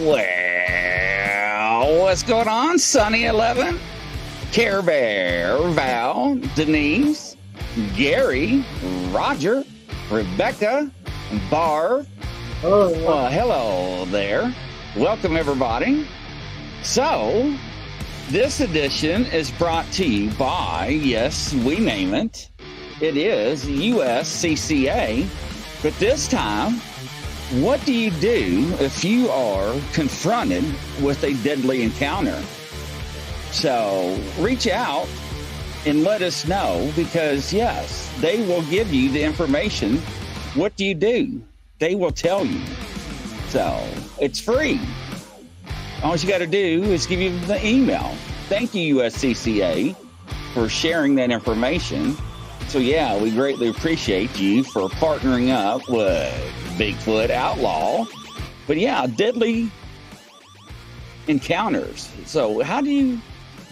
Well, what's going on, Sunny 11, Care Bear, Val, Denise, Gary, Roger, Rebecca, Barb. Oh, well, hello there. Welcome, everybody. So, this edition is brought to you by, yes, we name it. It is USCCA. But this time, what do you do if you are confronted with a deadly encounter? So reach out and let us know, because yes, they will give you the information. What do you do? They will tell you. So it's free. All you got to do is give you the email. Thank you, USCCA, for sharing that information. So yeah, we greatly appreciate you for partnering up with Bigfoot Outlaw. But yeah, deadly encounters. So how do you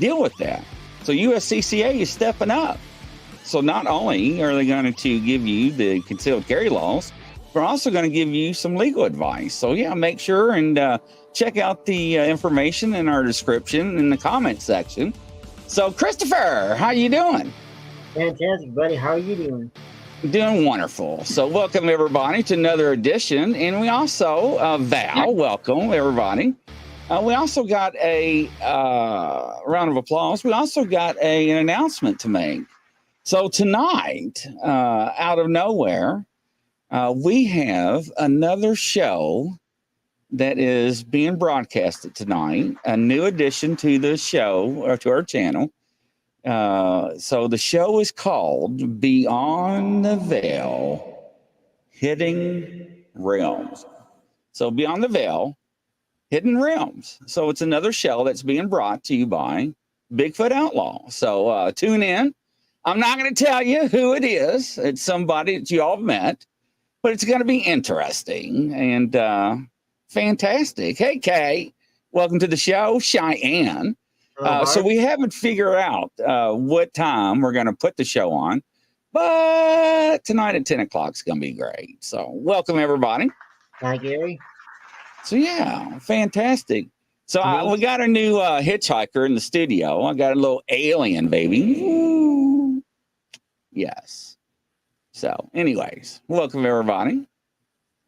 deal with that? So USCCA is stepping up. So not only are they going to give you the concealed carry laws, we're also going to give you some legal advice. So yeah, make sure and check out the information in our description in the comment section. So Christopher, how you doing? fantastic, buddy. How are you doing? Doing wonderful. So welcome everybody to another edition. And we also, Val, welcome everybody. We also got a round of applause. We also got an announcement to make. So tonight, out of nowhere, we have another show that is being broadcasted tonight, a new addition to the show, or to our channel. So the show is called Beyond the Veil, Hidden Realms. So Beyond the Veil, Hidden Realms. So it's another show that's being brought to you by Bigfoot Outlaw. So tune in. I'm not going to tell you who it is. It's somebody that you all met, but it's going to be interesting and fantastic. Hey, Kay, welcome to the show. Cheyenne. So we haven't figured out what time we're going to put the show on, but tonight at 10 o'clock is going to be great. So welcome, everybody. Hi, Gary. So, yeah, fantastic. So we got a new hitchhiker in the studio. I got a little alien, baby. Ooh. Yes. So anyways, welcome, everybody.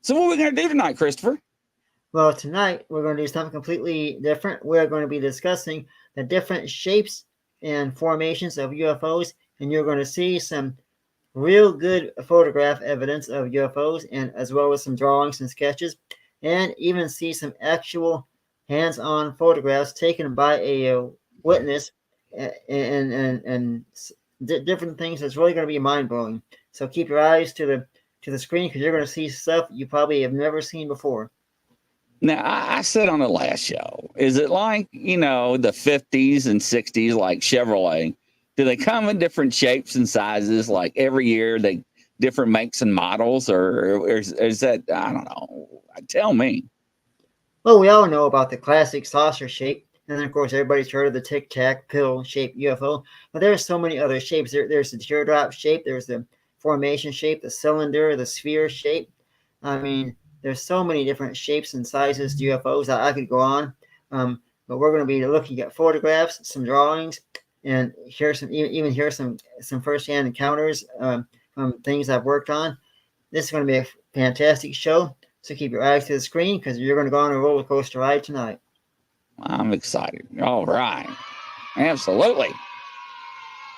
So what are we going to do tonight, Christopher? Well, tonight we're going to do something completely different. We're going to be discussing the different shapes and formations of UFOs, and you're going to see some real good photograph evidence of UFOs, and as well as some drawings and sketches, and even see some actual hands-on photographs taken by a witness and different things. That's really going to be mind-blowing. So keep your eyes to the screen, because you're going to see stuff you probably have never seen before. Now, I said on the last show, is it like, the 50s and 60s, like Chevrolet? Do they come in different shapes and sizes? Like every year, they different makes and models, or is that, I don't know. Tell me. Well, we all know about the classic saucer shape. And then, of course, everybody's heard of the tic-tac pill-shaped UFO. But there's so many other shapes. There's the teardrop shape. There's the formation shape, the cylinder, the sphere shape. I mean, there's so many different shapes and sizes to UFOs. I could go on, but we're going to be looking at photographs, some drawings, and hear some first-hand encounters from things I've worked on. This is going to be a fantastic show. So keep your eyes to the screen, because you're going to go on a roller coaster ride tonight. I'm excited. All right, absolutely.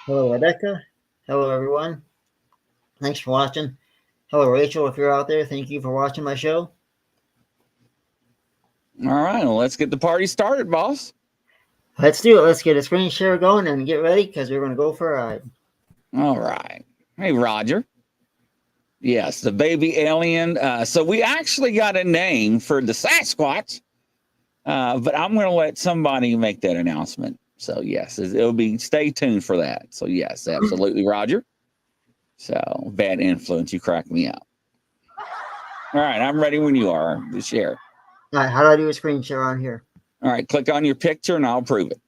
Hello, Rebecca. Hello, everyone. Thanks for watching. Hello, Rachel, if you're out there. Thank you for watching my show. All right, well, let's get the party started, boss. Let's do it. Let's get a screen share going and get ready, because we're going to go for a ride. All right. Hey, Roger. Yes, the baby alien. So we actually got a name for the Sasquatch, but I'm going to let somebody make that announcement. So, yes, it'll be, stay tuned for that. So, yes, absolutely, Roger. So, bad influence, you crack me up. All right, I'm ready when you are to share. All right, how do I do a screen share on here? All right, click on your picture and I'll prove it.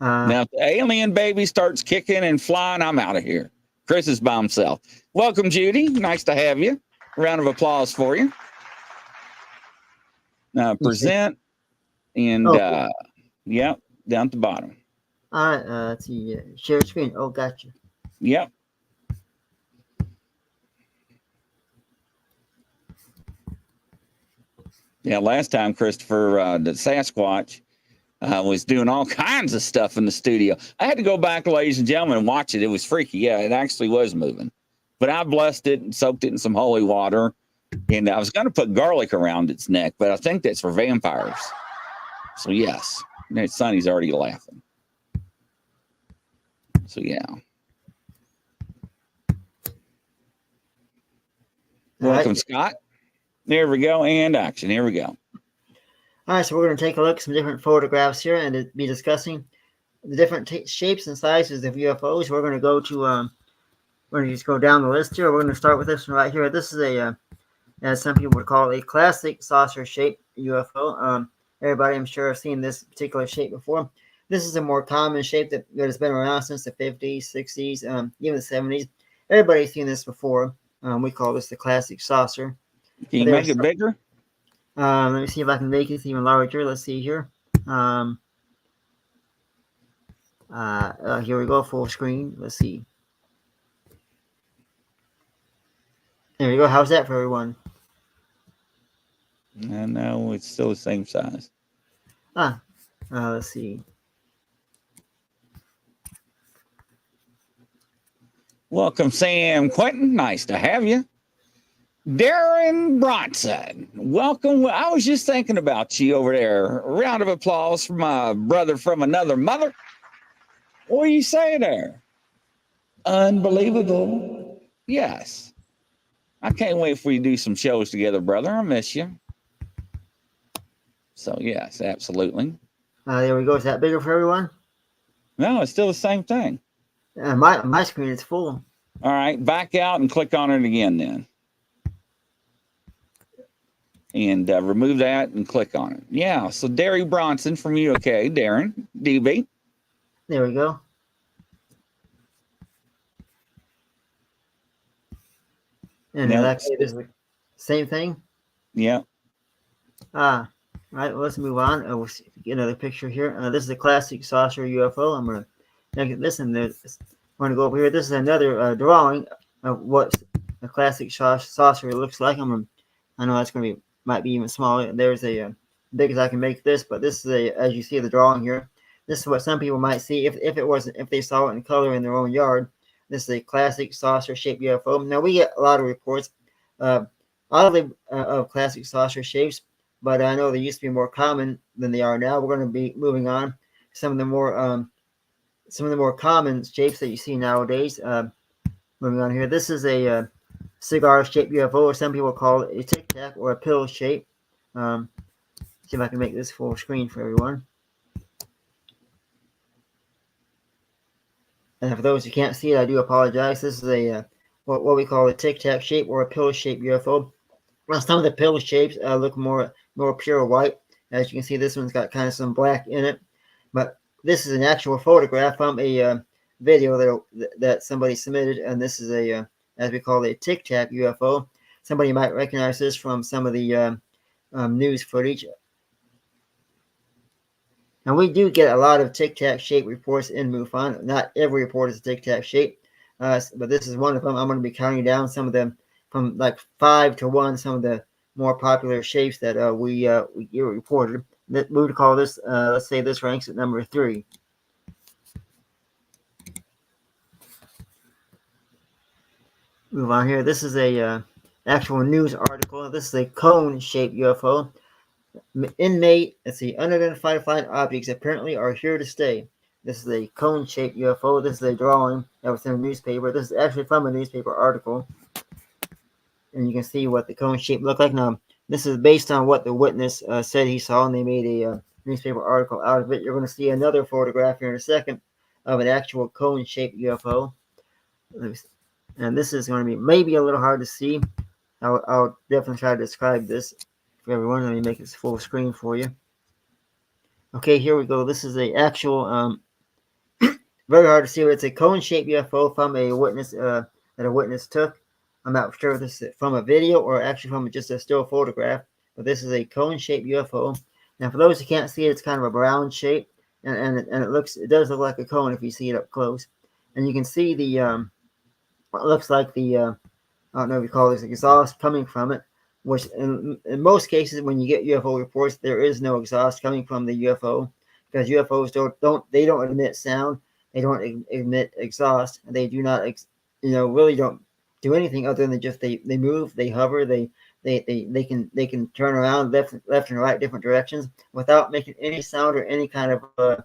Now, if the alien baby starts kicking and flying, I'm out of here. Chris is by himself. Welcome, Judy. Nice to have you. Round of applause for you. Present, and yep, down at the bottom. All right, let's see. Share screen. Oh, gotcha. Yep. Yeah, last time Christopher, the Sasquatch, was doing all kinds of stuff in the studio. I had to go back, ladies and gentlemen, and watch it. It was freaky. Yeah, it actually was moving. But I blessed it and soaked it in some holy water. And I was going to put garlic around its neck, but I think that's for vampires. So, yes. Sonny's already laughing. So, yeah. Welcome, Scott. There we go. And action. Here we go. All right, so we're going to take a look at some different photographs here and be discussing the different shapes and sizes of UFOs. We're going to go to, we're going to just go down the list here. We're going to start with this one right here. This is a, as some people would call it, a classic saucer-shaped UFO. Everybody, I'm sure, have seen this particular shape before. This is a more common shape that has been around since the 50s, 60s, even the 70s. Everybody's seen this before. We call this the classic saucer. Can you make it bigger? Let me see if I can make it even larger. Let's see here. Here we go, full screen. Let's see. There we go. How's that for everyone? No, it's still the same size. Let's see. Welcome, Sam Quentin. Nice to have you. Darren Bronson, welcome. I was just thinking about you over there. A round of applause for my brother from another mother. What are you saying there? Unbelievable. Yes. I can't wait for you to do some shows together, brother. I miss you. So, yes, absolutely. There we go. Is that bigger for everyone? No, it's still the same thing. My screen is full. All right, back out and click on it again then. And remove that and click on it. Yeah, so Darry Bronson from UK, Darren, DB. There we go. And actually, this is the same thing? Yeah. All right, well, let's move on. We'll get another picture here. This is a classic saucer UFO. I'm going to listen. I'm going to go over here. This is another drawing of what a classic saucer looks like. I know that's going to be might be even smaller. There's a big as I can make this, but this is as you see the drawing here. This is what some people might see if they saw it in color in their own yard. This is a classic saucer-shaped UFO. Now we get a lot of reports, oddly, of classic saucer shapes, but I know they used to be more common than they are now. We're going to be moving on. Some of the more common shapes that you see nowadays. Moving on here. This is a cigar-shaped UFO, or some people call it a tic tac or a pill shape. See if I can make this full screen for everyone. And for those who can't see it, I do apologize. This is a what we call a tic tac shape or a pill shaped UFO. Well, some of the pill shapes look more pure white. As you can see, this one's got kind of some black in it. But this is an actual photograph from a video that somebody submitted, and this is a as we call it, a tic tac UFO. Somebody might recognize this from some of the news footage. And we do get a lot of tic tac shape reports in MUFON. Not every report is a tic tac shape, but this is one of them. I'm going to be counting down some of them from like 5 to 1. Some of the more popular shapes that we get reported. We would call this. Let's say this ranks at number 3. Move on here. This is a actual news article. This is a cone-shaped UFO. In May, let's see, unidentified flying objects apparently are here to stay. This is a cone-shaped UFO. This is a drawing that was in a newspaper. This is actually from a newspaper article. And you can see what the cone shape looked like. Now, this is based on what the witness said he saw, and they made a newspaper article out of it. You're going to see another photograph here in a second of an actual cone-shaped UFO. And this is going to be maybe a little hard to see. I'll definitely try to describe this for everyone. Let me make this full screen for you. Okay, here we go. This is a actual, very hard to see, but it's a cone-shaped UFO from a witness that a witness took. I'm not sure if this is from a video or actually from just a still photograph. but this is a cone-shaped UFO. Now, for those who can't see it, it's kind of a brown shape, and it does look like a cone if you see it up close. And you can see the what looks like the I don't know if you call this exhaust coming from it, which in most cases when you get UFO reports, there is no exhaust coming from the UFO because UFOs don't emit sound, they don't emit exhaust, and they do not really don't do anything other than just they move, they hover, they can turn around left and right different directions without making any sound or any kind of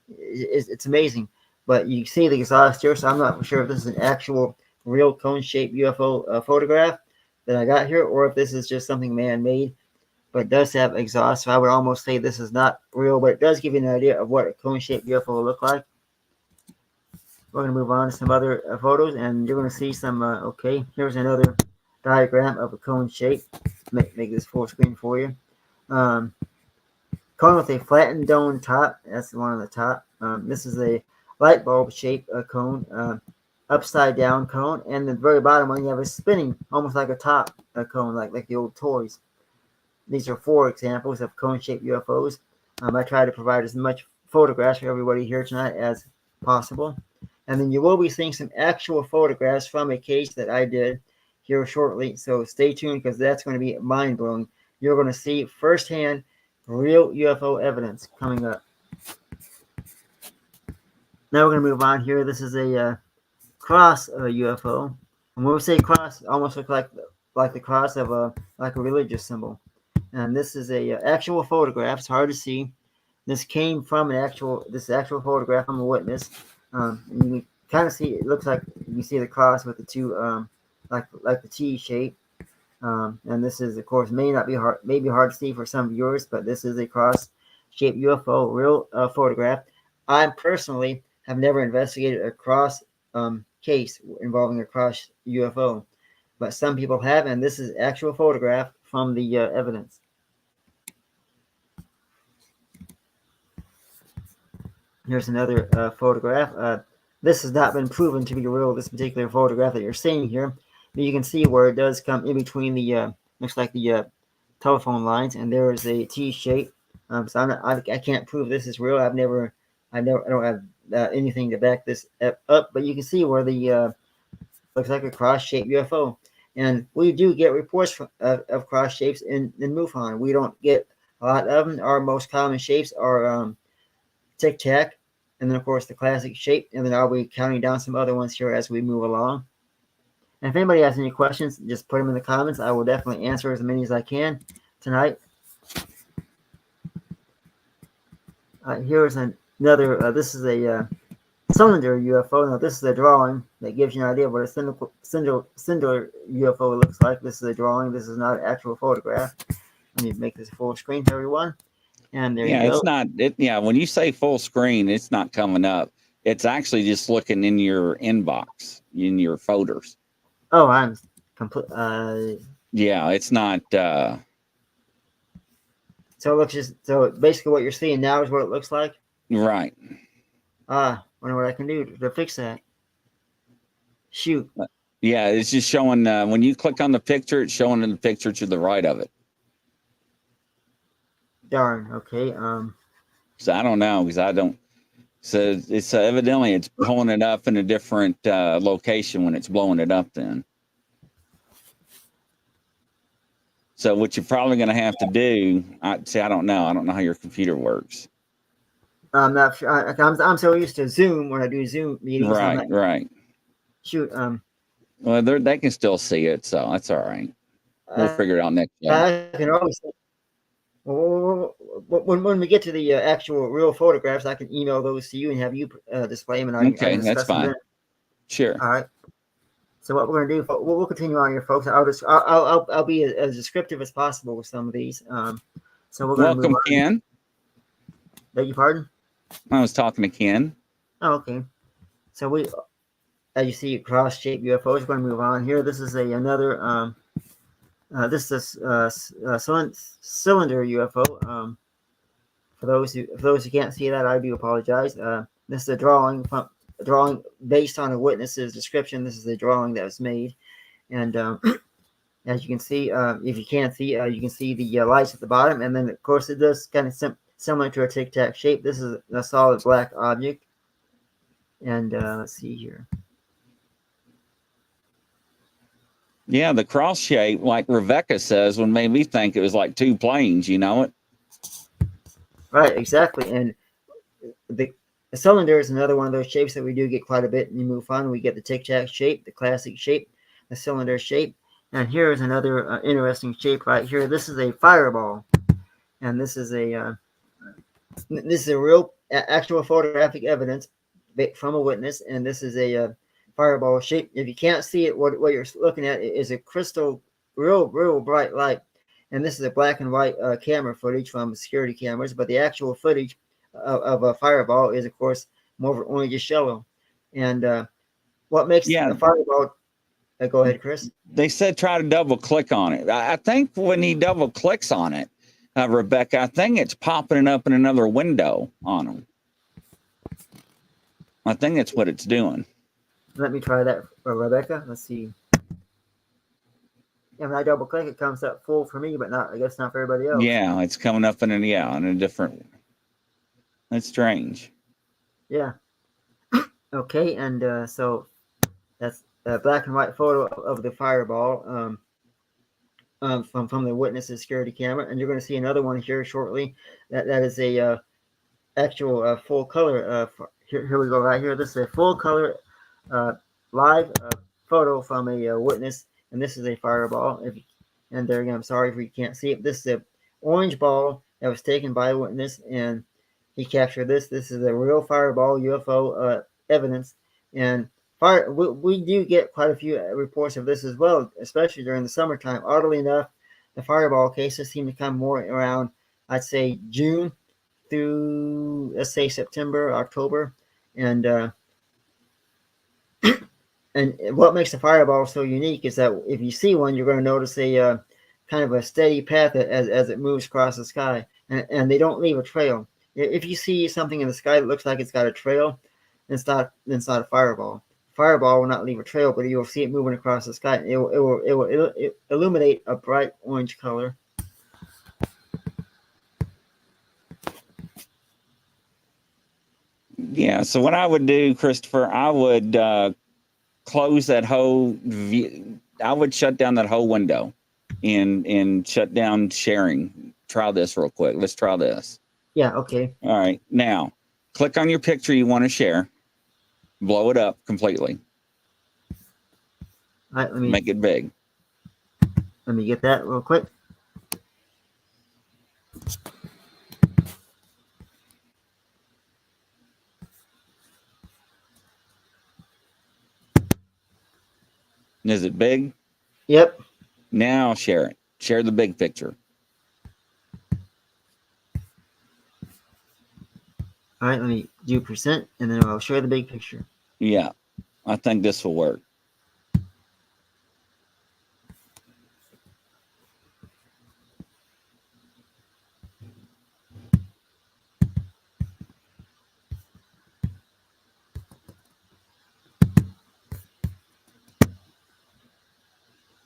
it's amazing. But you see the exhaust here, so I'm not sure if this is an actual real cone-shaped UFO photograph that I got here, or if this is just something man-made. But it does have exhaust, so I would almost say this is not real, but it does give you an idea of what a cone-shaped UFO will look like. We're going to move on to some other photos, and you're going to see some, okay, here's another diagram of a cone shape. Make this full screen for you. Cone with a flattened dome top, that's the one on the top. This is a light bulb shaped cone, upside down cone, and the very bottom one you have a spinning, almost like a top cone, like the old toys. These are 4 examples of cone-shaped UFOs. I try to provide as much photographs for everybody here tonight as possible. And then you will be seeing some actual photographs from a case that I did here shortly. So stay tuned because that's going to be mind-blowing. You're going to see firsthand real UFO evidence coming up. Now we're going to move on here. This is a cross UFO. And when we say cross, it almost looks like the cross of a religious symbol. And this is a actual photograph. It's hard to see. This came from actual photograph from a witness. And you can kind of see it looks like you can see the cross with the two like the T shape. And this is, of course, may be hard to see for some viewers, but this is a cross-shaped UFO real photograph. I personally have never investigated a cross case involving a cross UFO, but some people have, and this is actual photograph from the evidence. Here's another photograph. This has not been proven to be real, this particular photograph that you're seeing here, but you can see where it does come in between the looks like the telephone lines, and there is a T shape. So I can't prove this is real. I don't have anything to back this up, but you can see where the looks like a cross-shaped UFO. And we do get reports of cross shapes in MUFON. We don't get a lot of them. Our most common shapes are Tic Tac, and then of course the classic shape, and then I'll be counting down some other ones here as we move along. And if anybody has any questions, just put them in the comments. I will definitely answer as many as I can tonight. Here's another, this is a cylinder UFO. Now this is a drawing that gives you an idea of what a cylinder UFO looks like. This is a drawing. This is not an actual photograph. Let me make this full screen for everyone. And there you go. It's not. When you say full screen, it's not coming up. It's actually just looking in your inbox, in your folders. Oh, I'm complete. Yeah, it's not. So it looks so basically what you're seeing now is what it looks like. Right. Wonder what I can do to fix that. Shoot. Yeah, it's just showing when you click on the picture, it's showing in the picture to the right of it. Darn. Okay. So I don't know because I don't. So it's evidently it's pulling it up in a different location when it's blowing it up. Then. So what you're probably going to have to do, I don't know. I don't know how your computer works. I'm not sure. I'm so used to Zoom when I do Zoom meetings. Right. Shoot. Well, they can still see it, so that's all right. We'll figure it out next time. I can always. When we get to the actual real photographs, I can email those to you and have you display them. And I can that's fine. them. Sure. All right. So what we're gonna do, we'll continue on here, folks. I'll be as descriptive as possible with some of these. So we're gonna welcome, Ken. Beg your pardon? I was talking to Ken. Oh, okay. So as you see, cross-shaped UFOs. We're going to move on here. This is another. This is cylinder UFO. For those who can't see that, I do apologize. This is a drawing based on a witness's description. This is a drawing that was made, and As you can see, if you can't see, you can see the lights at the bottom, and then of course it does kind of similar to a Tic Tac shape. This is a solid black object, and let's see here. Yeah, the cross shape, like Rebecca says, would made me think it was like two planes. You know it? Right, exactly. And the cylinder is another one of those shapes that we do get quite a bit. And you move on, we get the Tic Tac shape, the classic shape, the cylinder shape. And here is another interesting shape right here. This is a fireball, and this is a real actual photographic evidence from a witness. And this is a fireball shape. If you can't see it, what you're looking at is a crystal, real bright light. And this is a black and white camera footage from security cameras, but the actual footage of a fireball is, of course, more only just yellow. And what makes a fireball? Go ahead, Chris. They said try to double click on it. I think when he double clicks on it, Rebecca, I think it's popping it up in another window on him. I think that's what it's doing. Let me try that, Rebecca. Let's see. Yeah, when I double click, it comes up full for me, but not, I guess, not for everybody else. Yeah, it's coming up in a different. That's strange. Yeah. Okay, and so that's a black and white photo of the fireball from the witness's security camera, and you're going to see another one here shortly. That is a actual full color. Here we go right here. This is a full color live photo from a witness, and this is a fireball. And there again, I'm sorry if you can't see it. This is an orange ball that was taken by a witness, and he captured this. This is a real fireball UFO evidence, and we do get quite a few reports of this as well, especially during the summertime. Oddly enough, the fireball cases seem to come more around, I'd say, June through, let's say, September, October. And and what makes the fireball so unique is that if you see one, you're going to notice a kind of a steady path as it moves across the sky, and they don't leave a trail. If you see something in the sky that looks like it's got a trail, it's not a fireball. Fireball will not leave a trail, but you'll see it moving across the sky. It will illuminate a bright orange color. Yeah. So what I would do, Christopher, I would close that whole view. I would shut down that whole window and shut down sharing. Try this real quick. Let's try this. Yeah. Okay. All right. Now, click on your picture you want to share. Blow it up completely. All right, let me make it big. Let me get that real quick. Is it big? Yep. Now share it. Share the big picture. All right, let me do percent, and then I'll share the big picture. Yeah, I think this will work.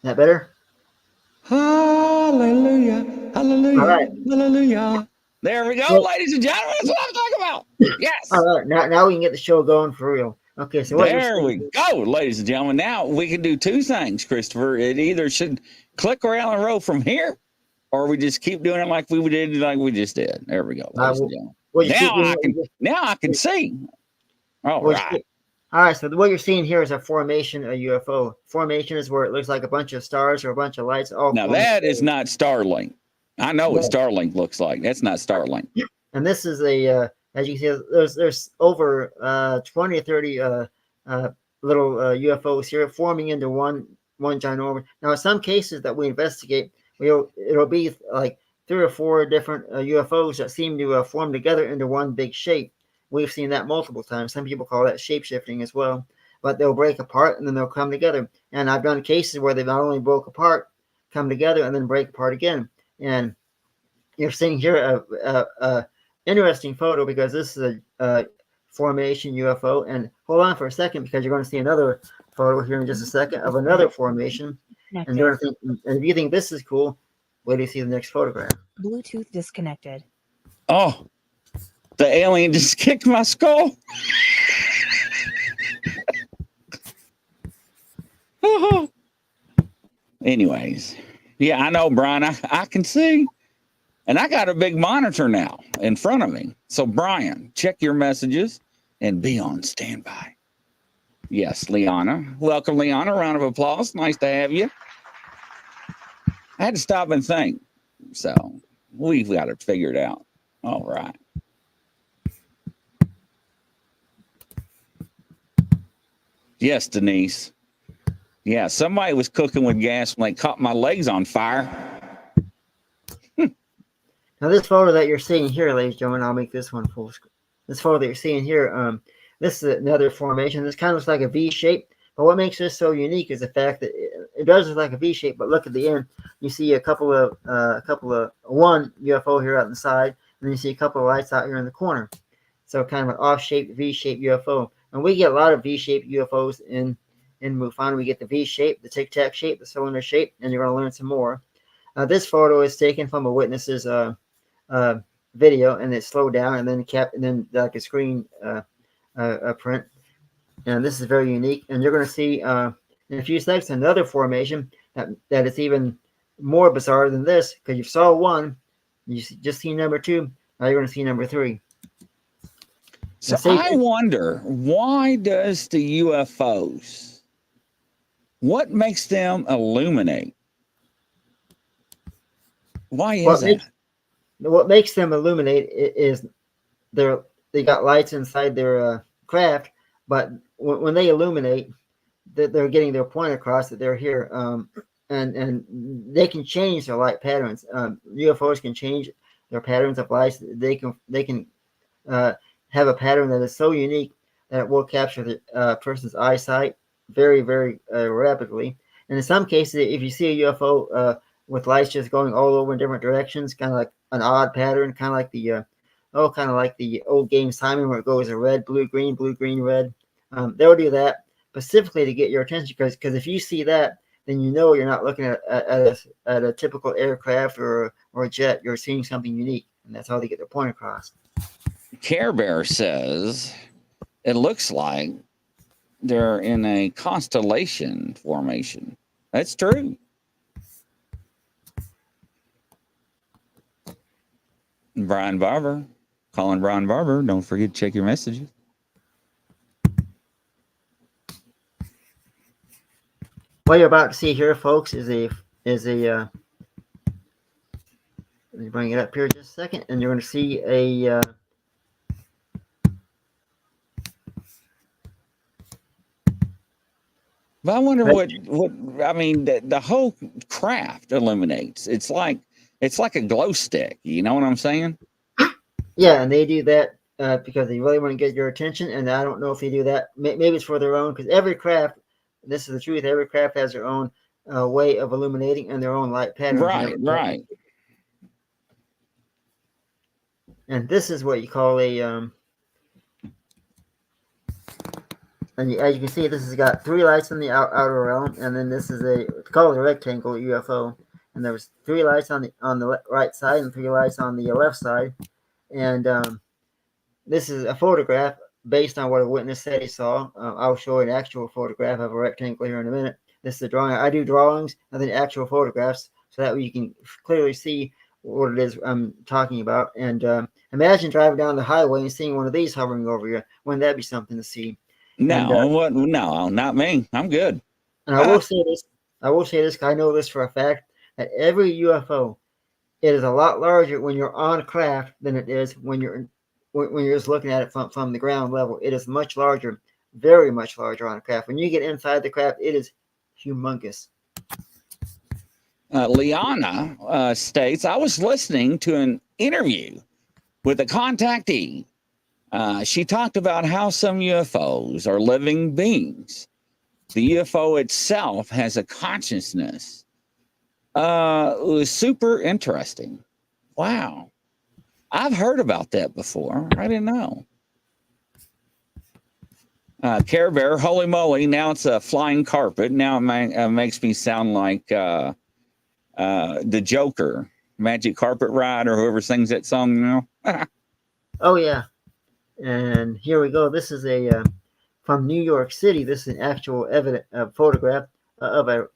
That better? Hallelujah. Hallelujah. All right. Hallelujah. There we go, Well, ladies and gentlemen. That's what I'm talking about. Yes. All right. Now we can get the show going for real. Okay, so there we go, ladies and gentlemen. Now we can do two things, Christopher. It either should click around the row from here, or we just keep doing it like we did, like we just did. There we go, ladies and gentlemen. Now I can see. All right. All right, so what you're seeing here is a formation, a UFO. Formation is where it looks like a bunch of stars or a bunch of lights. Now that is not Starlink. I know what Starlink looks like. That's not Starlink. And this is a, as you can see, there's over 20 or 30 little UFOs here forming into one ginormous. Now, in some cases that we investigate, it'll be like 3 or 4 different UFOs that seem to form together into one big shape. We've seen that multiple times. Some people call that shape-shifting as well. But they'll break apart and then they'll come together. And I've done cases where they've not only broke apart, come together, and then break apart again. And you're seeing here a interesting photo because this is a formation UFO. And hold on for a second because you're going to see another photo here in just a second of another formation. And you're gonna think, and if you think this is cool, wait till you see the next photograph. Bluetooth disconnected. Oh, the alien just kicked my skull. Anyways, yeah, I know, Brian. I can see. And I got a big monitor now in front of me. So, Brian, check your messages and be on standby. Yes, Liana. Welcome, Liana. Round of applause. Nice to have you. I had to stop and think. So, we've got it figured out. All right. Yes, Denise. Yeah, somebody was cooking with gas when they caught my legs on fire. Now, this photo that you're seeing here, ladies and gentlemen, I'll make this one full screen. This photo that you're seeing here, this is another formation. This kind of looks like a V shape, but what makes this so unique is the fact that it does look like a V shape. But look at the end, you see a couple of one UFO here out on the side, and then you see a couple of lights out here in the corner. So kind of an off-shaped V-shaped UFO, and we get a lot of V-shaped UFOs in MUFON. We get the V shape, the Tic Tac shape, the cylinder shape, and you're going to learn some more. This photo is taken from a witness's video, and it's slowed down, and then like a screen print. And this is very unique. And you're going to see in a few seconds another formation that is even more bizarre than this, because you saw one, you just see number two. Now you're going to see number three. So I wonder, why does the UFOs, what makes them illuminate? Why is that? What makes them illuminate is they got lights inside their craft, but when they illuminate, they're getting their point across that they're here, and they can change their light patterns. UFOs can change their patterns of lights. They can have a pattern that is so unique that it will capture the person's eyesight very, very rapidly. And in some cases, if you see a UFO with lights just going all over in different directions, kind of like an odd pattern, kind of like the old game Simon, where it goes a red, blue, green, red. They'll do that specifically to get your attention, because if you see that, then you know you're not looking at a typical aircraft or a jet. You're seeing something unique, and that's how they get their point across. Care Bear says it looks like they're in a constellation formation. That's true. Brian Barber, calling Brian Barber. Don't forget to check your messages. What you're about to see here, folks, is a let me bring it up here just a second, and you're going to see a But I wonder what I mean. The whole craft illuminates. It's like a glow stick. You know what I'm saying? Yeah, and they do that because they really want to get your attention. And I don't know if they do that. Maybe it's for their own, because every craft, this is the truth, every craft has their own way of illuminating and their own light pattern. Right. And this is what you call a and as you can see, this has got three lights in the outer realm, and then this is it's called a rectangle UFO. And there was three lights on the right side and three lights on the left side. And this is a photograph based on what a witness said he saw. I'll show an actual photograph of a rectangle here in a minute. This is a drawing. I do drawings and then actual photographs, so that way you can clearly see what it is I'm talking about. And imagine driving down the highway and seeing one of these hovering over you. Wouldn't that be something to see? No, no, not me. I'm good. And I will say this. Because I know this for a fact, that every UFO, it is a lot larger when you're on craft than it is when you're just looking at it from the ground level. It is much larger, very much larger on a craft. When you get inside the craft, it is humongous. Liana states, I was listening to an interview with a contactee. She talked about how some UFOs are living beings. The UFO itself has a consciousness. It was super interesting. Wow. I've heard about that before. I didn't know. Care Bear, holy moly! Now it's a flying carpet. Now it makes me sound like the Joker, Magic Carpet Ride, or whoever sings that song. You know. Oh yeah, and here we go. This is a from New York City. This is an actual photograph of a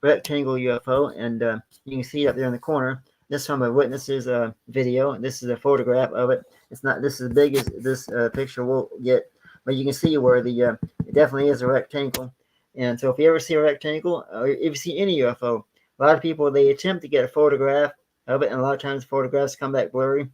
rectangle UFO, and you can see it up there in the corner. This is from a witness's video, and this is a photograph of it. It's not this as big as this picture will get, but you can see where the it definitely is a rectangle. And so if you ever see a rectangle, or if you see any UFO, a lot of people, they attempt to get a photograph of it, and a lot of times photographs come back blurry.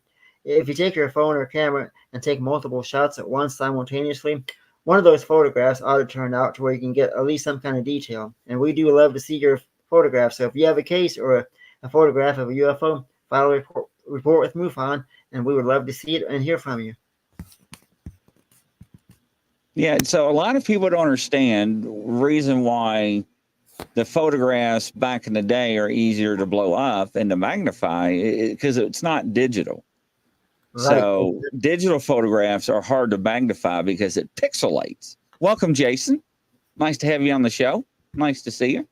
If you take your phone or camera and take multiple shots at once simultaneously, one of those photographs ought to turn out to where you can get at least some kind of detail. And we do love to see your photographs. So if you have a case or a photograph of a UFO, file a report with MUFON, and we would love to see it and hear from you. Yeah, so a lot of people don't understand the reason why the photographs back in the day are easier to blow up and to magnify, because it's not digital. Right. So digital photographs are hard to magnify because it pixelates. Welcome, Jason. Nice to have you on the show. Nice to see you.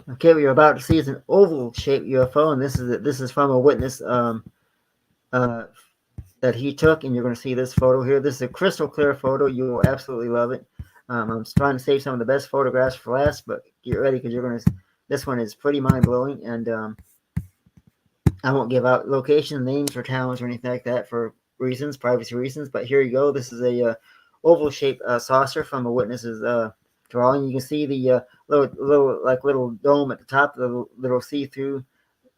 Okay, what you're about to see is an oval-shaped UFO, and this is from a witness that he took, and you're going to see this photo here. This is a crystal clear photo. You will absolutely love it. I'm trying to save some of the best photographs for last, but get ready because this one is pretty mind-blowing, and I won't give out location, names, or towns or anything like that for privacy reasons, but here you go. This is a oval-shaped saucer from a witness's drawing. You can see the little dome at the top, the little see-through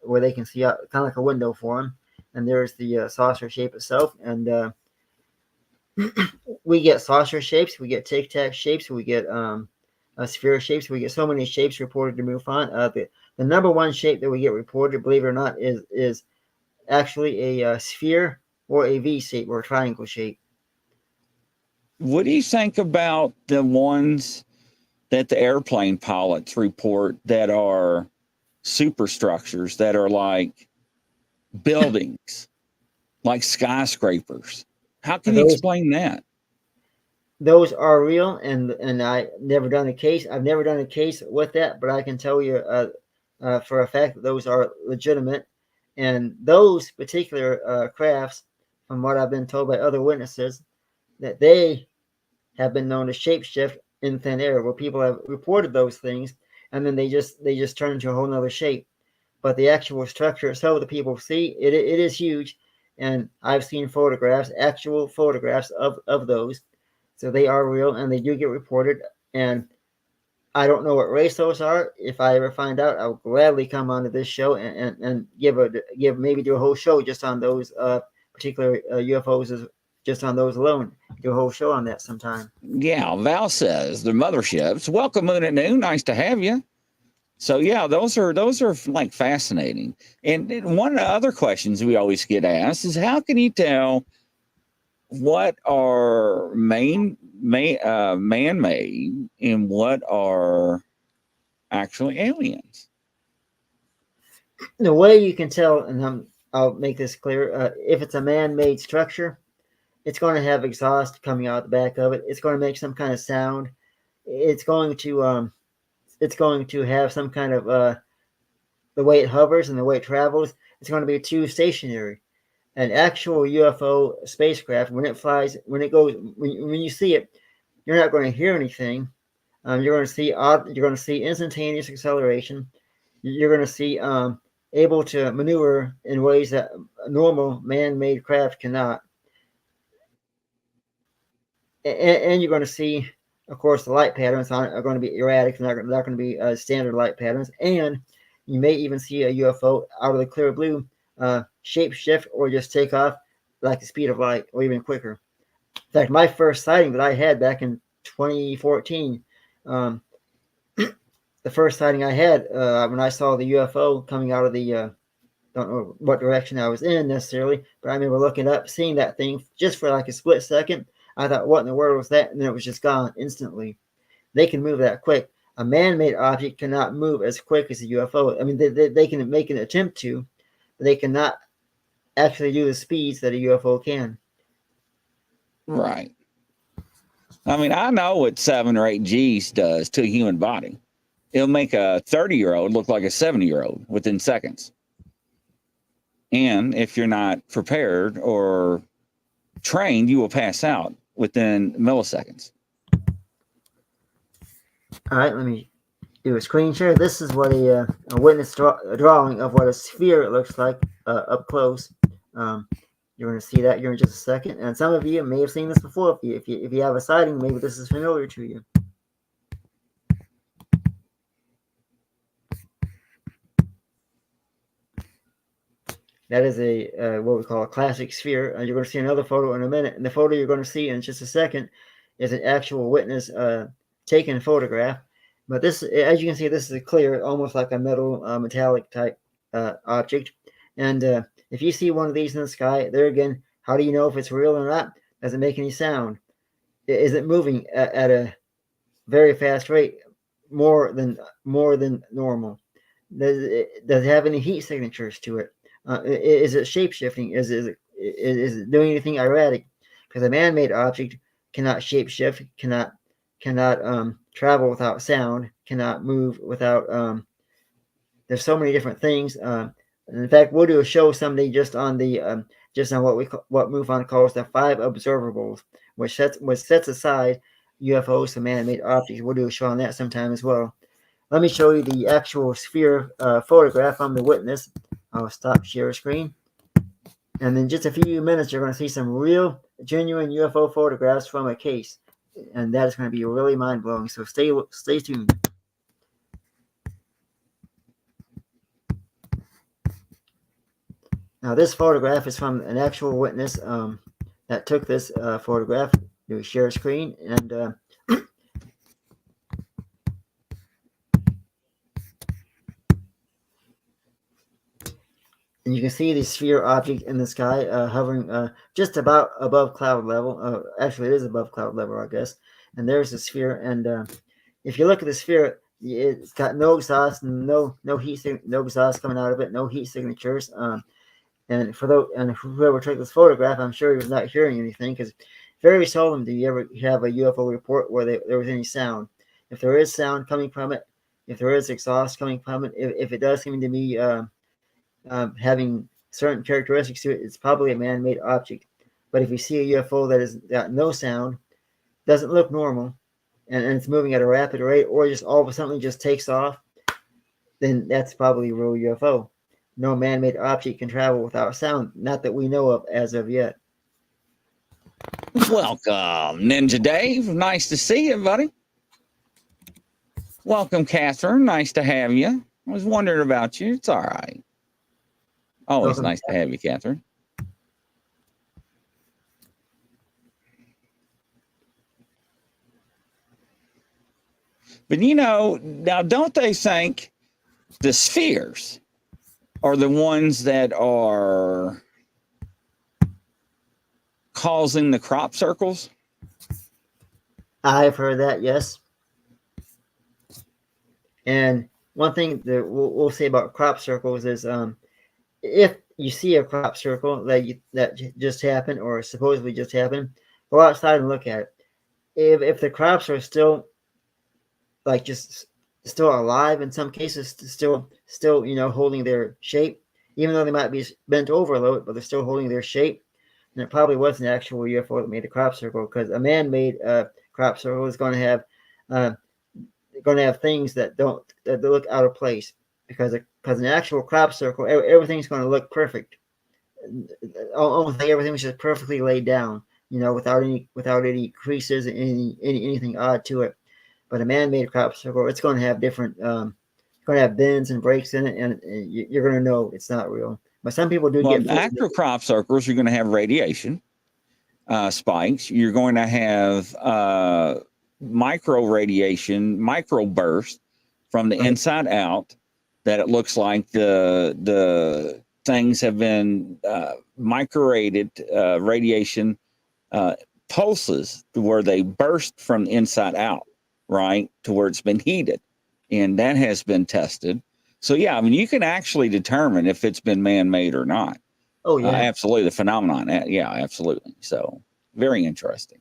where they can see out, kind of like a window for them, and there's the saucer shape itself, and we get saucer shapes, we get tic-tac shapes, we get sphere shapes, we get so many shapes reported to MUFON. The number one shape that we get reported, believe it or not, is actually a sphere or a V shape or a triangle shape. What do you think about the ones that the airplane pilots report that are superstructures, that are like buildings, like skyscrapers? How can you explain that? Those are real, and I've never done a case with that, but I can tell you for a fact that those are legitimate. And those particular crafts, from what I've been told by other witnesses, that they have been known to shapeshift in thin air, where people have reported those things, and then they just turn into a whole nother shape. But the actual structure itself that people see, it is huge. And I've seen actual photographs of those. So they are real, and they do get reported. And I don't know what race those are. If I ever find out, I'll gladly come onto this show and maybe do a whole show just on those particular UFOs, just on those alone. Do a whole show on that sometime. Yeah, Val says the motherships. Welcome, Moon at Noon. Nice to have you. So yeah, those are like fascinating. And one of the other questions we always get asked is, how can you tell what are man-made and what are actually aliens? The way you can tell, and I'll make this clear, if it's a man-made structure, it's going to have exhaust coming out the back of it. It's going to make some kind of sound. It's going to have some kind of the way it hovers and the way it travels. It's going to be too stationary. An actual UFO spacecraft, when it flies, when you see it, you're not going to hear anything. You're going to see instantaneous acceleration. You're going to see able to maneuver in ways that a normal man-made craft cannot. And you're going to see, of course, the light patterns are going to be erratic. They're not going to be standard light patterns. And you may even see a UFO out of the clear blue shape shift or just take off like the speed of light or even quicker. In fact, my first sighting that I had back in 2014, the first sighting I had when I saw the UFO coming out of the, don't know what direction I was in necessarily, but I remember looking up, seeing that thing just for like a split second. I thought, what in the world was that? And then it was just gone instantly. They can move that quick. A man-made object cannot move as quick as a UFO. I mean, they can make an attempt to, but they cannot actually do the speeds that a UFO can. Right. I mean, I know what 7 or 8 G's does to a human body. It'll make a 30-year-old look like a 70-year-old within seconds. And if you're not prepared or trained, you will pass out within milliseconds. All right, let me do a screen share. This is what a witness drawing of what a sphere looks like up close. You're going to see that here in just a second. And some of you may have seen this before. If you have a sighting, maybe this is familiar to you. That is a what we call a classic sphere. You're going to see another photo in a minute. And the photo you're going to see in just a second is an actual witness taken photograph. But this, as you can see, this is a clear, almost like a metal metallic type object. And if you see one of these in the sky, there again, how do you know if it's real or not? Does it make any sound? Is it moving at a very fast rate, more than normal? Does it have any heat signatures to it? Is it shape shifting? Is it doing anything erratic? Because a man-made object cannot shape shift, cannot travel without sound, cannot move without. There's so many different things. In fact, we'll do a show someday just on what MUFON calls the 5 observables, which sets aside UFOs and man-made objects. We'll do a show on that sometime as well. Let me show you the actual sphere photograph from the witness. I'll stop share screen. And in just a few minutes, you're going to see some real, genuine UFO photographs from a case. And that is going to be really mind-blowing. So stay tuned. Now, this photograph is from an actual witness that took this photograph. Do a share screen. And and you can see the sphere object in the sky hovering just about above cloud level. Actually, it is above cloud level, I guess. And there's the sphere. And if you look at the sphere, it's got no exhaust, no heat, no exhaust coming out of it, no heat signatures. And whoever took this photograph, I'm sure he was not hearing anything, because very seldom do you ever have a UFO report where there was any sound. If there is sound coming from it, if there is exhaust coming from it, if it does seem to be having certain characteristics to it, it's probably a man-made object. But if you see a UFO that has got no sound, doesn't look normal, and it's moving at a rapid rate, or just all of a sudden just takes off, then that's probably a real UFO. No man-made object can travel without sound, not that we know of as of yet. Welcome, Ninja Dave. Nice to see you, buddy. Welcome, Catherine. Nice to have you. I was wondering about you. It's all right. Always nice to have you, Catherine. But now don't they think the spheres are the ones that are causing the crop circles? I've heard that, yes. And one thing that we'll say about crop circles is if you see a crop circle that just happened or supposedly just happened, go outside and look at it. If the crops are still still alive, in some cases, still holding their shape, even though they might be bent over a little bit, but they're still holding their shape, and it probably was an actual UFO that made the crop circle, because a man-made crop circle is going to have things that look out of place, because an actual crop circle, everything's going to look perfect. Almost like everything was just perfectly laid down, without any creases and anything odd to it. But a man-made crop circle, it's going to have different, going to have bends and breaks in it, and you're going to know it's not real. But some people do get actual crop circles. You're going to have radiation spikes. You're going to have micro radiation, micro bursts from the inside out. That it looks like the things have been micro-rated radiation pulses where they burst from the inside out. right, to where it's been heated. And that has been tested. So, yeah, I mean, you can actually determine if it's been man-made or not. Oh, yeah. Absolutely. The phenomenon. Yeah, absolutely. So, very interesting.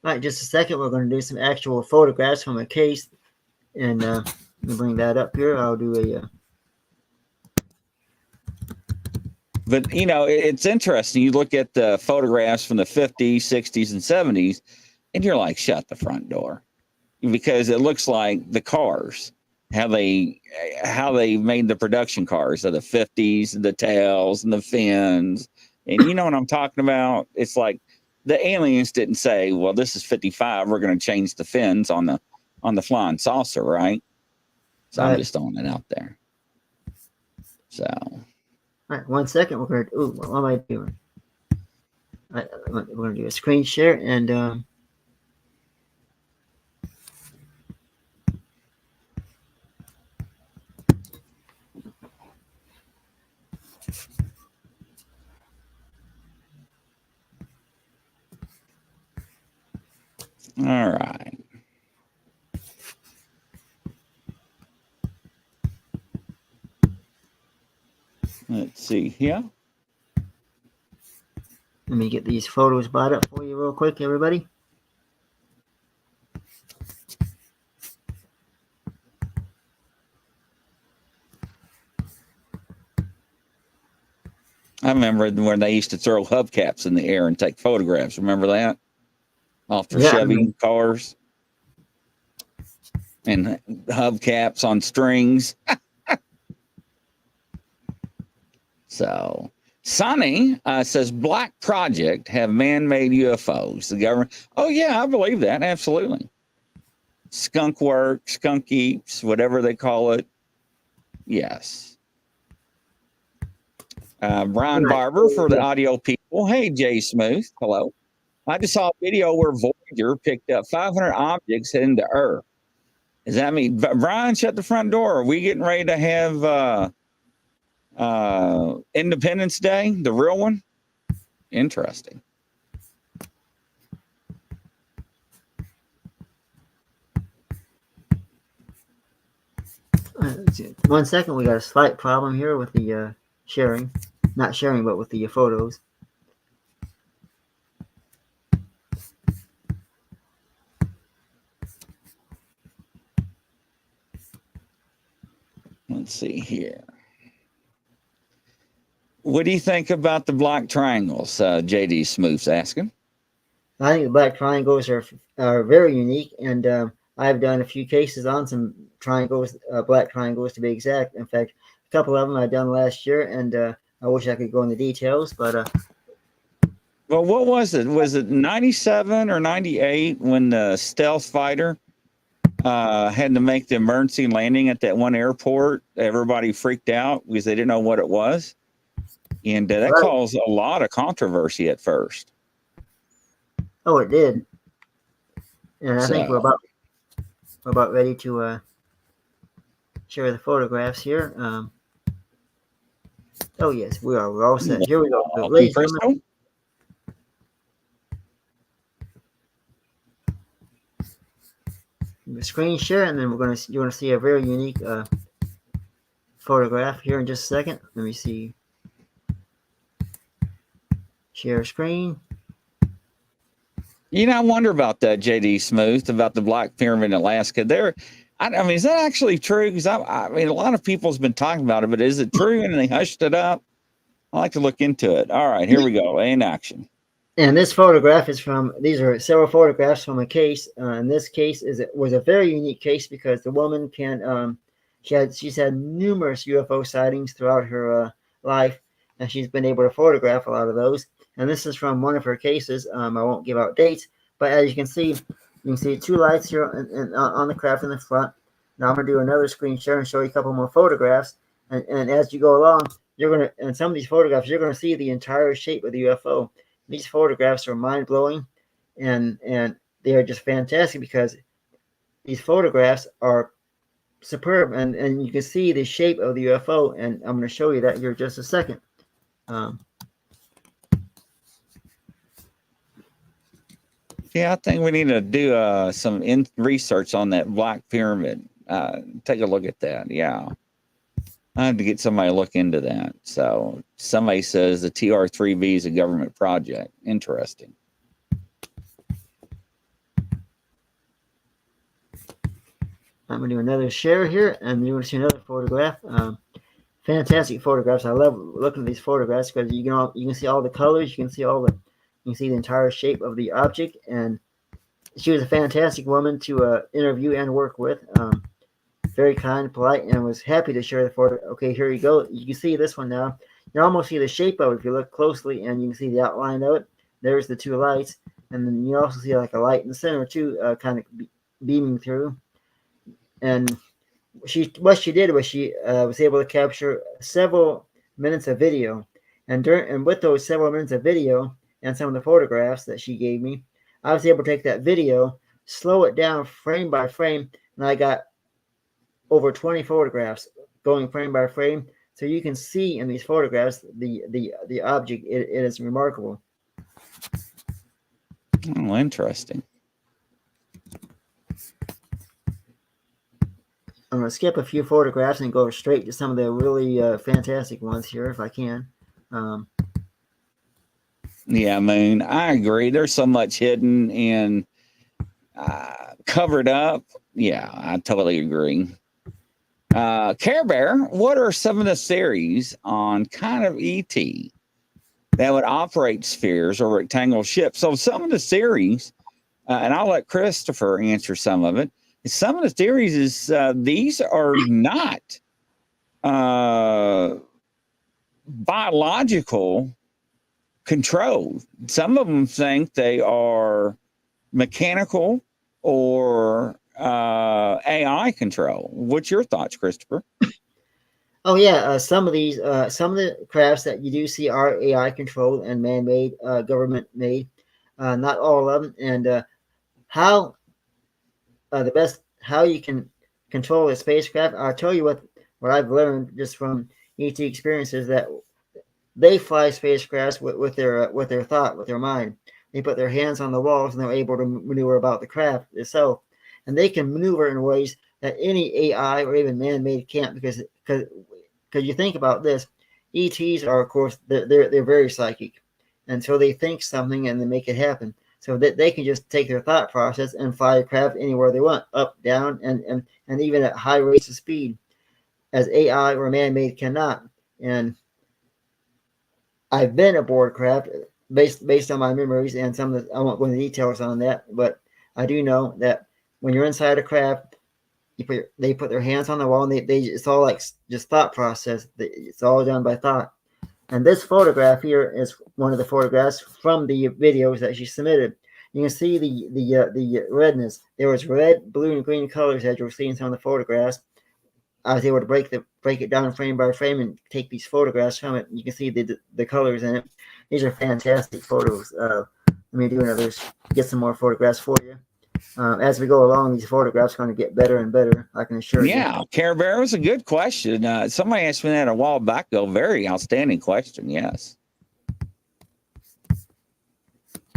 All right, just a second. We're going to do some actual photographs from a case. And let me bring that up here. I'll do a... But, you know, it's interesting. You look at the photographs from the 50s, 60s, and 70s, and you're like, shut the front door. Because it looks like the cars, how they made the production cars of the 50s, the tails and the fins. And you know what I'm talking about? It's like the aliens didn't say, well, this is 55. We're going to change the fins on the flying saucer, right? So I'm just throwing it out there. So. All right, 1 second. We're going to... Ooh, what am I doing? All right, we're going to do a screen share and... All right. Let's see here. Let me get these photos brought up for you real quick, everybody. I remember when they used to throw hubcaps in the air and take photographs. Remember that? Off the Chevy cars. And hubcaps on strings. So, Sonny says Black Project have man-made UFOs. The government. Oh, yeah, I believe that. Absolutely. Skunk work, skunk eats, whatever they call it. Yes. Brian Barber for the audio people. Hey, Jay Smooth. Hello. I just saw a video where Voyager picked up 500 objects heading to Earth. Does that mean, Brian, shut the front door? Are we getting ready to have Independence Day, the real one? Interesting. Let's see. 1 second. We got a slight problem here with the sharing. Not sharing, but with the photos. Let's see here. What do you think about the black triangles? JD Smooth's asking. I think the black triangles are very unique, and I've done a few cases on some triangles, black triangles to be exact. In fact, a couple of them I've done last year, and I wish I could go into details, but... Well, what was it? Was it 97 or 98 when the stealth fighter had to make the emergency landing at that one airport? Everybody freaked out because they didn't know what it was. And that caused a lot of controversy at first. Oh, it did. And I think we're about ready to share the photographs here. Oh, yes, we are. We're all set. Here we go. The screen share, and then you're gonna see a very unique photograph here in just a second. Let me see. Share screen. You know, I wonder about that, JD Smooth, about the Black Pyramid in Alaska. I mean, is that actually true? Because I mean, a lot of people's been talking about it, but is it true? And they hushed it up. I like to look into it. All right, here we go. In action. And this photograph is from. These are several photographs from a case. And this case was a very unique case because the woman she's had numerous UFO sightings throughout her life, and she's been able to photograph a lot of those. And this is from one of her cases. I won't give out dates, but as you can see two lights here on the craft in the front. Now I'm going to do another screen share and show you a couple more photographs. And as you go along, in some of these photographs, you're going to see the entire shape of the UFO. These photographs are mind-blowing, and they are just fantastic because these photographs are superb, and you can see the shape of the UFO, and I'm going to show you that here in just a second. Yeah, I think we need to do some research on that Black Pyramid. Take a look at that. Yeah. I have to get somebody to look into that. So somebody says the TR3B is a government project. Interesting. I'm going to do another share here, and you want to see another photograph. Fantastic photographs. I love looking at these photographs because you can see all the colors, you can see the entire shape of the object, and she was a fantastic woman to interview and work with. Very kind, polite, and was happy to share the photo. Okay, here you go. You can see this one now. You almost see the shape of it if you look closely, and you can see the outline of it. There's the two lights, and then you also see like a light in the center too, kind of beaming through. And what she did was she was able to capture several minutes of video, and with those several minutes of video and some of the photographs that she gave me, I was able to take that video, slow it down frame by frame, and I got over 20 photographs going frame by frame. So you can see in these photographs the object. It is remarkable. Oh, interesting. I'm going to skip a few photographs and go straight to some of the really fantastic ones here, if I can. Yeah, I mean, I agree. There's so much hidden and covered up. Yeah, I totally agree. Care Bear, what are some of the theories on kind of ET that would operate spheres or rectangular ships? So some of the theories, and I'll let Christopher answer some of it. Some of the theories is these are not biological controlled. Some of them think they are mechanical or AI control. What's your thoughts, Christopher? Oh yeah, some of the crafts that you do see are AI controlled and man-made, government-made. Not all of them, and how you can control a spacecraft. I'll tell you what I've learned just from ET experiences, that they fly spacecrafts with their thought, with their mind. They put their hands on the walls and they're able to maneuver about the craft itself, and they can maneuver in ways that any AI or even man-made can't, because you think about this, ETs are, of course, they're very psychic, and so they think something and they make it happen. So that they can just take their thought process and fly a craft anywhere they want, up, down, and even at high rates of speed, as AI or man-made cannot. And I've been aboard craft based on my memories, and some of I won't go into details on that, but I do know that when you're inside a craft, they put their hands on the wall, and it's all like just thought process. It's all done by thought. And this photograph here is one of the photographs from the videos that she submitted. You can see the redness. There was red, blue, and green colors as you were seeing some of the photographs. I was able to break it down frame by frame and take these photographs from it. You can see the colors in it. These are fantastic photos. Let me get some more photographs for you. As we go along, these photographs are going to get better and better, I can assure you. Yeah, Care Bear, was a good question. Somebody asked me that a while back, though. Very outstanding question, yes.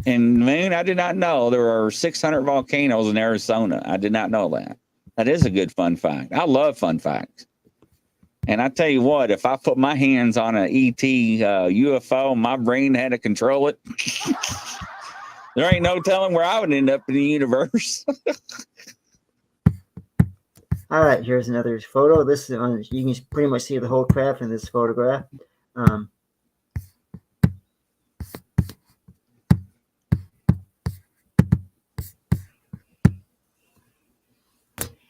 And Moon, I did not know there are 600 volcanoes in Arizona. I did not know that. That is a good fun fact. I love fun facts. And I tell you what, if I put my hands on an ET UFO, my brain had to control it. There ain't no telling where I would end up in the universe. All right, here's another photo. This is you can pretty much see the whole craft in this photograph. And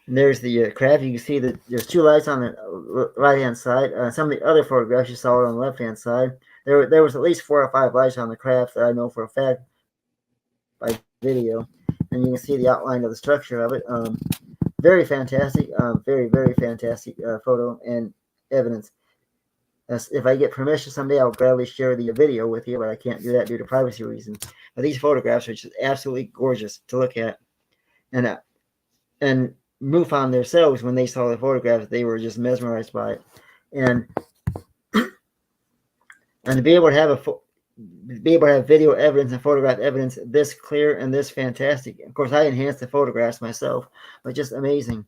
there's the craft. You can see that there's two lights on the right-hand side. Some of the other photographs you saw on the left-hand side. There was at least 4 or 5 lights on the craft that I know for a fact by video. And you can see the outline of the structure of it. Very fantastic. Very, very fantastic photo and evidence. If I get permission someday, I'll gladly share the video with you, but I can't do that due to privacy reasons. But these photographs are just absolutely gorgeous to look at. And MUFON themselves, when they saw the photographs, they were just mesmerized by it. And to be able to have be able to have video evidence and photograph evidence this clear and this fantastic. Of course, I enhanced the photographs myself, but just amazing.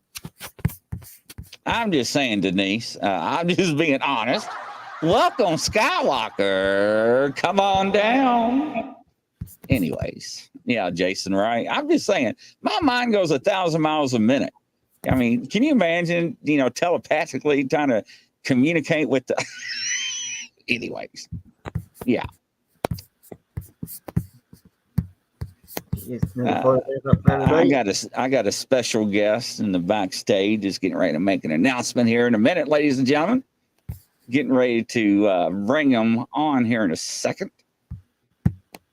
I'm just saying, Denise. I'm just being honest. Welcome, Skywalker. Come on down. Anyways, yeah, Jason, right? I'm just saying, my mind goes 1,000 miles a minute. I mean, can you imagine, telepathically trying to communicate with the... Anyways, yeah. I got a special guest in the backstage. Is getting ready to make an announcement here in a minute, ladies and gentlemen. Getting ready to bring him on here in a second.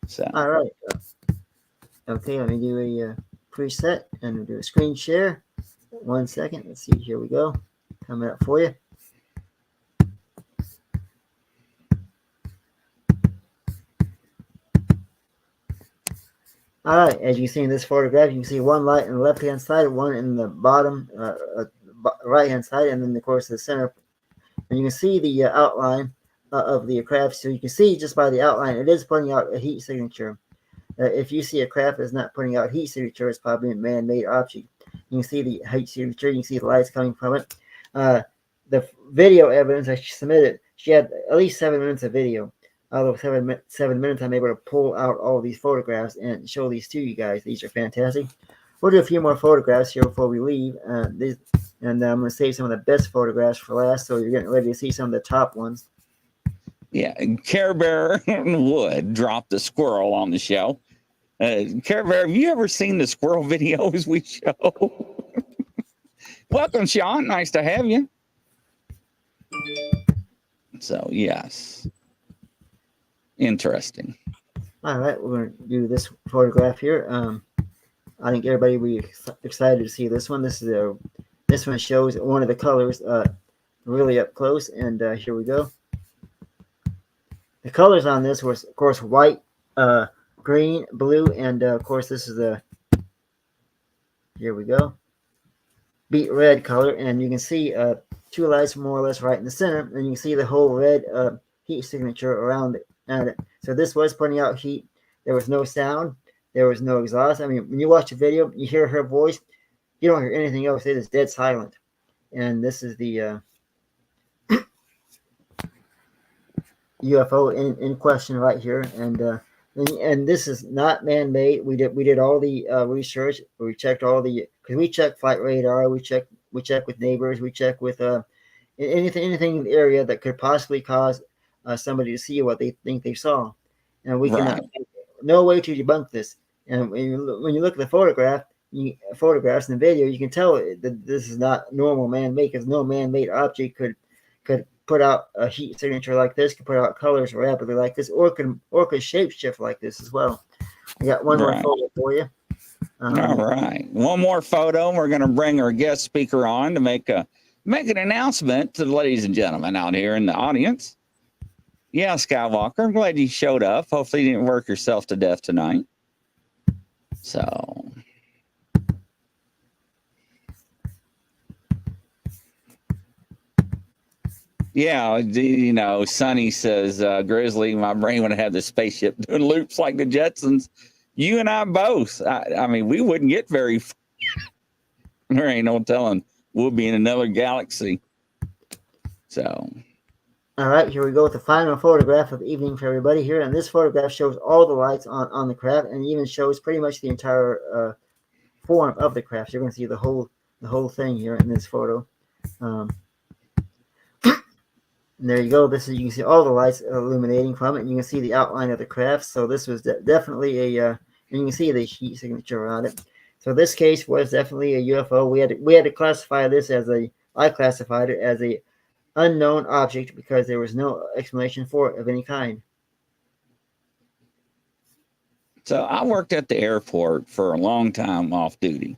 So, all right. Okay, let me do a preset and do a screen share. 1 second. Let's see. Here we go. Coming up for you. All right. As you see in this photograph, you can see one light on the left-hand side, one in the bottom right-hand side, and then, of course, the center. And you can see the outline of the craft. So you can see just by the outline, it is putting out a heat signature. If you see a craft that's not putting out heat signature, it's probably a man-made object. You can see the heat signature. You can see the lights coming from it. The video evidence that she submitted, she had at least 7 minutes of video. Out of 7 minutes, I'm able to pull out all these photographs and show these to you guys. These are fantastic. We'll do a few more photographs here before we leave. And I'm going to save some of the best photographs for last, so you're getting ready to see some of the top ones. Yeah, Care Bear Wood dropped a squirrel on the show. Care Bear, have you ever seen the squirrel videos we show? Welcome, Sean. Nice to have you. So, yes. Interesting. All right, we're going to do this photograph here. I think everybody will be excited to see this one. This one shows one of the colors really up close, and here we go. The colors on this was, of course, white, green, blue, and of course this is the, here we go, beet red color, and you can see 2 lights more or less right in the center, and you can see the whole red heat signature around it. So this was putting out heat. There was no sound. There was no exhaust. I mean, when you watch the video, you hear her voice. You don't hear anything else. It is dead silent. And this is the UFO in question right here. And this is not man-made. We did all the research. We checked all the, because we checked flight radar. We checked with neighbors. We checked with anything in the area that could possibly cause somebody to see what they think they saw, and we cannot. No way to debunk this. And when you look at the photographs in the video, you can tell that this is not normal man-made, because no man-made object could put out a heat signature like this, could put out colors rapidly like this, or could shapeshift like this as well. I got one more photo for you. All right, one more photo, and we're going to bring our guest speaker on to make an announcement to the ladies and gentlemen out here in the audience. Yeah, Skywalker, I'm glad you showed up. Hopefully you didn't work yourself to death tonight. So, yeah, Sonny says, Grizzly, my brain would have had the spaceship doing loops like the Jetsons. You and I both. I mean, we wouldn't get very far. There ain't no telling. We'll be in another galaxy. So... All right, here we go with the final photograph of the evening for everybody here. And this photograph shows all the lights on the craft, and even shows pretty much the entire form of the craft. You're going to see the whole thing here in this photo. And there you go. You can see all the lights illuminating from it, and you can see the outline of the craft. So this was definitely and you can see the heat signature on it. So this case was definitely a UFO. We had to classify this I classified it as a unknown object because there was no explanation for it of any kind. So I worked at the airport for a long time off duty,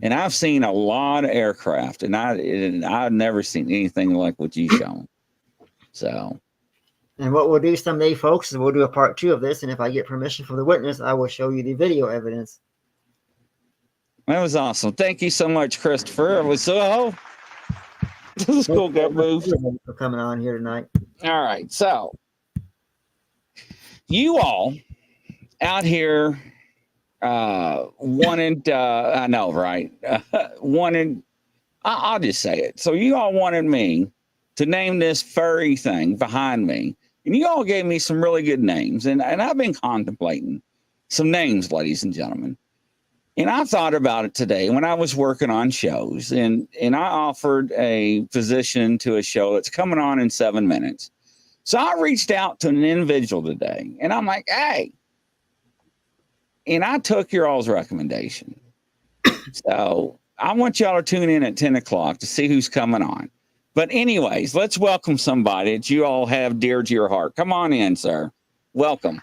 and I've seen a lot of aircraft, and I've never seen anything like what you've shown. So, and what we'll do someday, folks, is we'll do a part 2 of this, and if I get permission from the witness, I will show you the video evidence. That was awesome. Thank you so much, Christopher. It was so... This is cool, gut move. For coming on here tonight. All right, so you all out here wanted, I know, right? Wanted, I'll just say it. So you all wanted me to name this furry thing behind me. And you all gave me some really good names. And I've been contemplating some names, ladies and gentlemen. And I thought about it today when I was working on shows. And I offered a position to a show that's coming on in 7 minutes. So I reached out to an individual today. And I'm like, hey. And I took your all's recommendation. So I want y'all to tune in at 10 o'clock to see who's coming on. But anyways, let's welcome somebody that you all have dear to your heart. Come on in, sir. Welcome.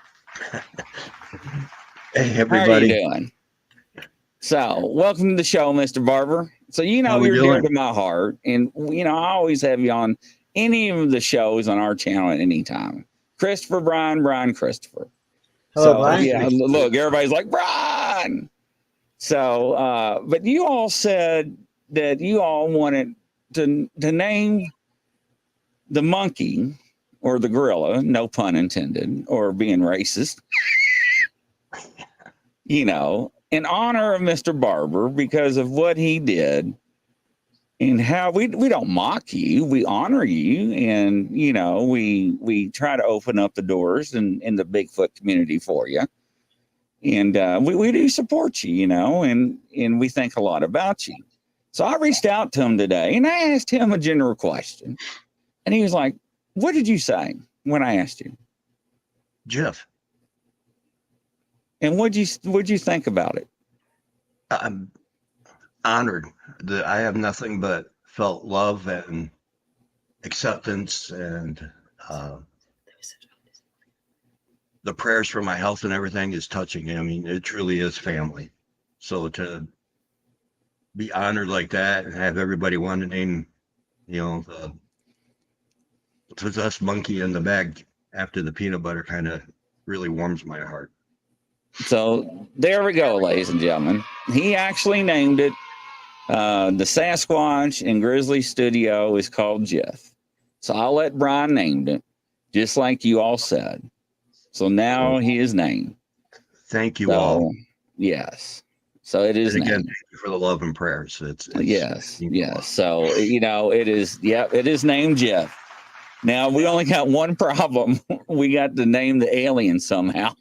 Hey, everybody. How are you doing? So welcome to the show, Mr. Barber. So, you know, you're dear to my heart. And, you know, I always have you on any of the shows on our channel at any time. Christopher, Brian, Christopher. Hello, So, Brian. yeah, look, everybody's like, Brian. So, but you all said that you all wanted to name the monkey or the gorilla, no pun intended, or being racist, you know, in honor of Mr. Barber because of what he did and how we don't mock you, we honor you, and you know we try to open up the doors in the Bigfoot community for you, and we do support you, you know, and we think a lot about you. So I reached out to him today and I asked him a general question, and he was like, "What did you say when I asked you?" Jeff. And what'd you think about it? I'm honored that I have nothing but felt love and acceptance, and the prayers for my health and everything is touching. I mean, it truly is family. So to be honored like that and have everybody want to name, you know, the possessed monkey in the bag after the peanut butter kind of really warms my heart. So there we go, ladies and gentlemen. He actually named it. The Sasquatch in Grizzly Studio is called Jeff. So I'll let Brian name it, just like you all said. So now he is named. Thank you all. Yes. So it is. And again, named. thank you for the love and prayers. It's yes. So, you know, it is. Yep. It is named Jeff. Now we only got one problem. We got to name the alien somehow.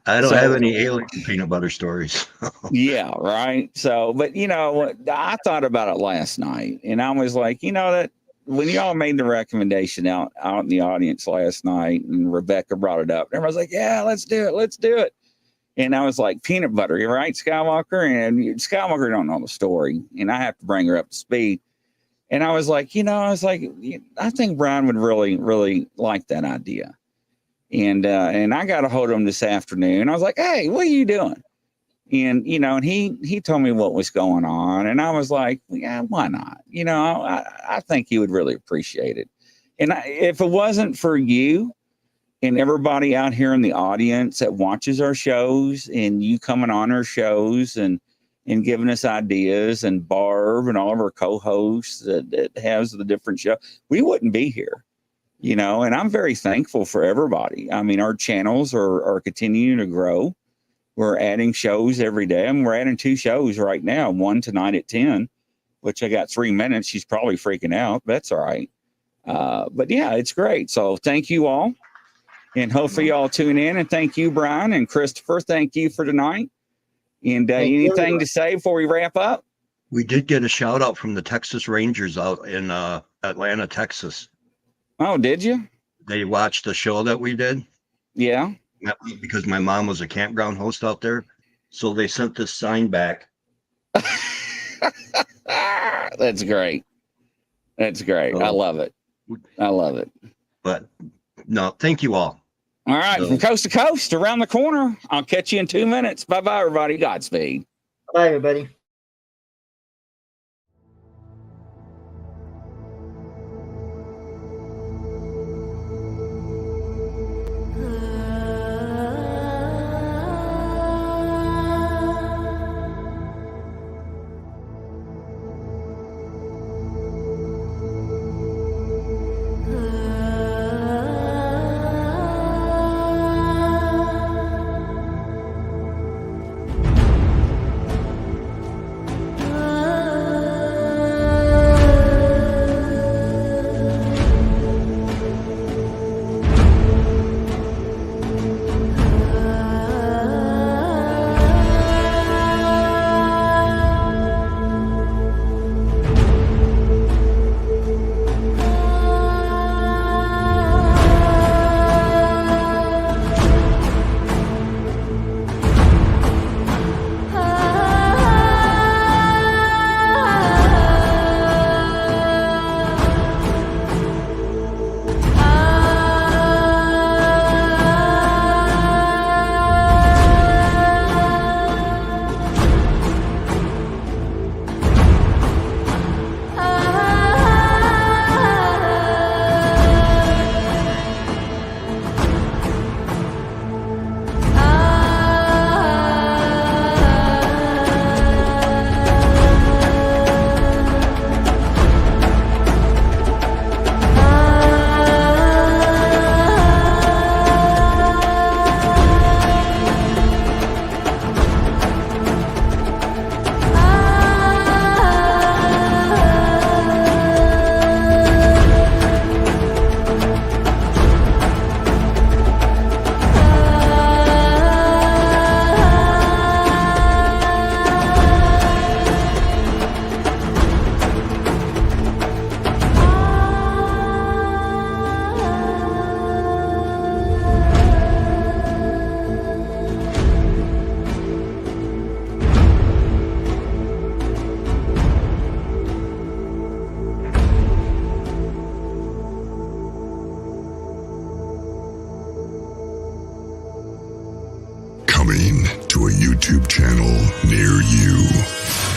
I don't have any alien peanut butter stories. Yeah, right. So, but you know, I thought about it last night, and I was like, you know, that when y'all made the recommendation out in the audience last night, and Rebecca brought it up, everyone was like, yeah, let's do it. And I was like, peanut butter, you're right, Skywalker? And Skywalker don't know the story, and I have to bring her up to speed. And I was like, I think Brian would really, really like that idea. And I got a hold of him this afternoon. I was like, hey, what are you doing? And, you know, and he told me what was going on. And I was like, yeah, why not? You know, I think he would really appreciate it. And if it wasn't for you and everybody out here in the audience that watches our shows and you coming on our shows and giving us ideas, and Barb and all of our co-hosts that has the different shows, we wouldn't be here. You know, and I'm very thankful for everybody. I mean, our channels are continuing to grow. We're adding shows every day. I mean, we're adding 2 shows right now, one tonight at 10, which I got 3 minutes. She's probably freaking out. That's all right. But yeah, it's great. So thank you all. And hopefully y'all tune in. And thank you, Brian and Christopher. Thank you for tonight. And anything to say before we wrap up? We did get a shout out from the Texas Rangers out in Atlanta, Texas. Oh, did you? They watched the show that we did. Yeah. Because my mom was a campground host out there. So they sent this sign back. That's great. That's great. I love it. But no, thank you all. All right. From coast to coast, around the corner. I'll catch you in 2 minutes. Bye-bye, everybody. Godspeed. Bye, everybody. YouTube channel near you.